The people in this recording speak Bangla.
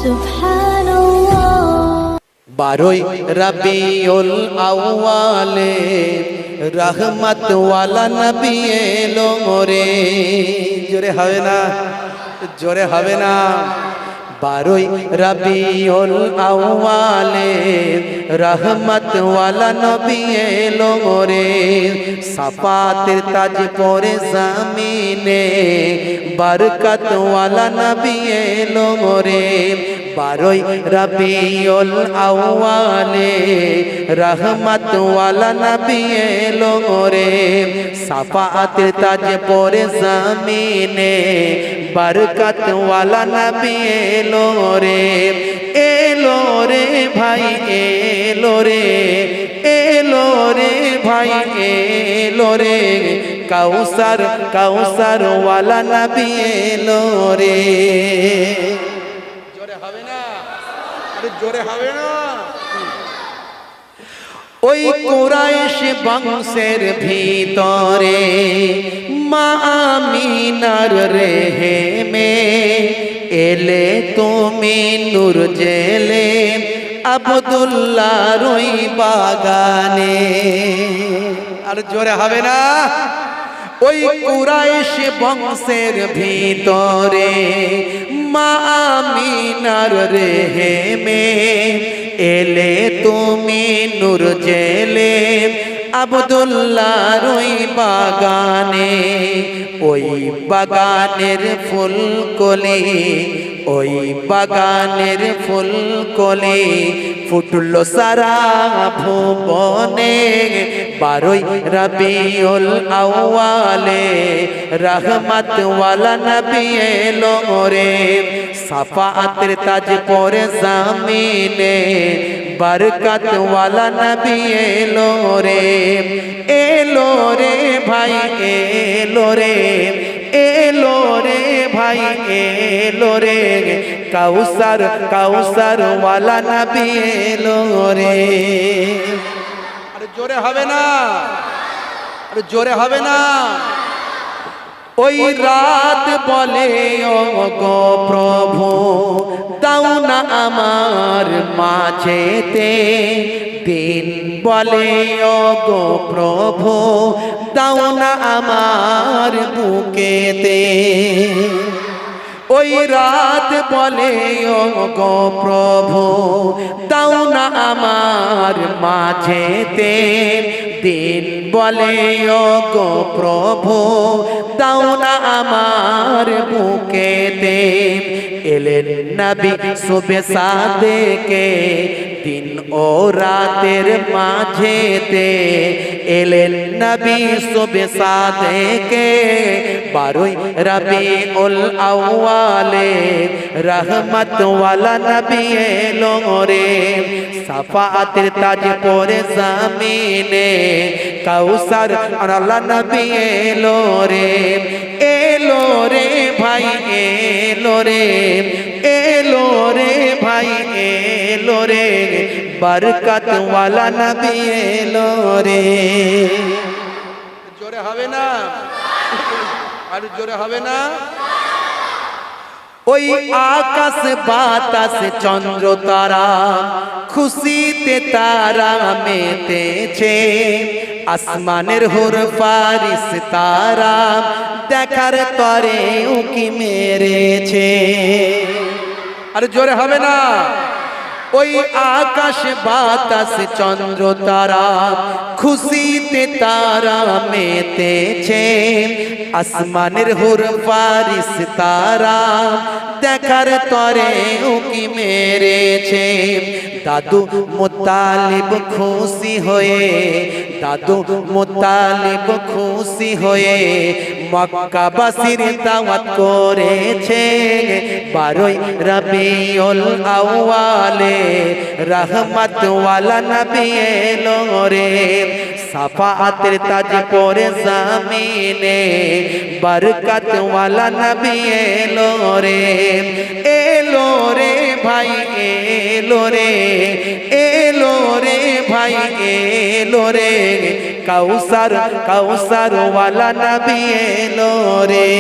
সুবহানাল্লাহ। 12ই রবিউল আউয়ালে রহমত ওয়ালা নবী এলো রে। জোরে হবে না, জোরে হবে না। 12ই রবিউল আউয়ালে রহমত ওয়ালা নবী এলো রে। সাফাতের তাজ পরে জমিনে বরকত ওয়ালা নবী এলো রে। 12ই রবিউল আউয়ালে রহমত ওয়ালা নবী এলো রে। সাফাতের তাজ পরে জমিনে বরকত ওয়ালা নবী এলো রে। এলো রে ভাই এলো রে, এলো রে ভাই এলো রে। কাউসার কাউসার ওয়ালা নবী এলো রে। জোরে হবে না, আরে জোরে হবে না। ওই কুরাইশ বংশের ভিতরে মা আমিনার রেহেমে এলে তুমি নূর জেলে আব্দুল্লাহর ওই বাগানে। আর জোরে হবে না। ওই কুরাইশ বংশের ভিতরে মা আমিনার রেহেমে এলে তুমি নূর জেলে আব্দুল্লাহর ওই বাগানে। ওই বাগানের ফুল কলি, ওই বাগানের ফুল কলি ফুটল সারা ভুবনে। 12ই রবিউল আউয়ালে রহমত ওয়ালা নবী এলো রে। সাফাতের তাজ পরে জমিনে বরকত ওয়ালা নবী এলো রে। এলো রে ভাই এলো রে, এলো রে ভাই এলো রে। কাউসার কাউসার ওয়ালা নবী এলো রে। আরে জোরে হবে না, আরে জোরে হবে না। ওই রাত বলে ও গো প্রভু দাও না আমার মাঝেতে। দিন বলে ও গো প্রভু দাও না আমার বুকেতে। ওই রাত বলে ও গো প্রভু দাও না আমার মাঝেতে। দিন বলে ও গো প্রভু দাও না আমার বুকেতে। এলেন নবী সুবে সাদেকে দিন ও রাতের মাঝেতে। এলেন নবী সুবে সাদেকে 12ই রবিউল আউয়ালে রহমত ওয়ালা নবী এলো রে। সাফাতের তাজ পরে জমিনে কাউসার ওয়ালা নবী এলো রে। এলো রে ভাই এলো রে, এলো রে ভাই এলো রে। বরকত ওয়ালা নবী এলো রে। জোরে হবে না, আর জোরে হবে না। ওই আকাশ বাতাস চন্দ্র তারা খুশিতে তারা মেতেছে। আসমানের হুর ফারিস তারা দেখার তরে উকি মেরেছে। আর জোরে হবে না। ওই আকাশ বাতাস চন্দ্র তারা খুশিতে তারা মেতেছে। আসমানের হুর ফারিস তারা দেখার তরে উকি মেরেছে। দাদু মুতালিব খুশি হয়ে, দাদু মুতালিব খুশি হয়ে মক্কাবাসীর দাওয়াত করেছে। 12ই রবিউল আউয়ালে রহমত ওয়ালা নবী এলো রে। সাফাতের তাজ পরে জমিনে বরকত ওয়ালা নবী এলো রে। এলো রে ভাই এলো রে, এলো রে ভাই এলো রে। কাউসার কাউসার ওয়ালা নবী এলো রে।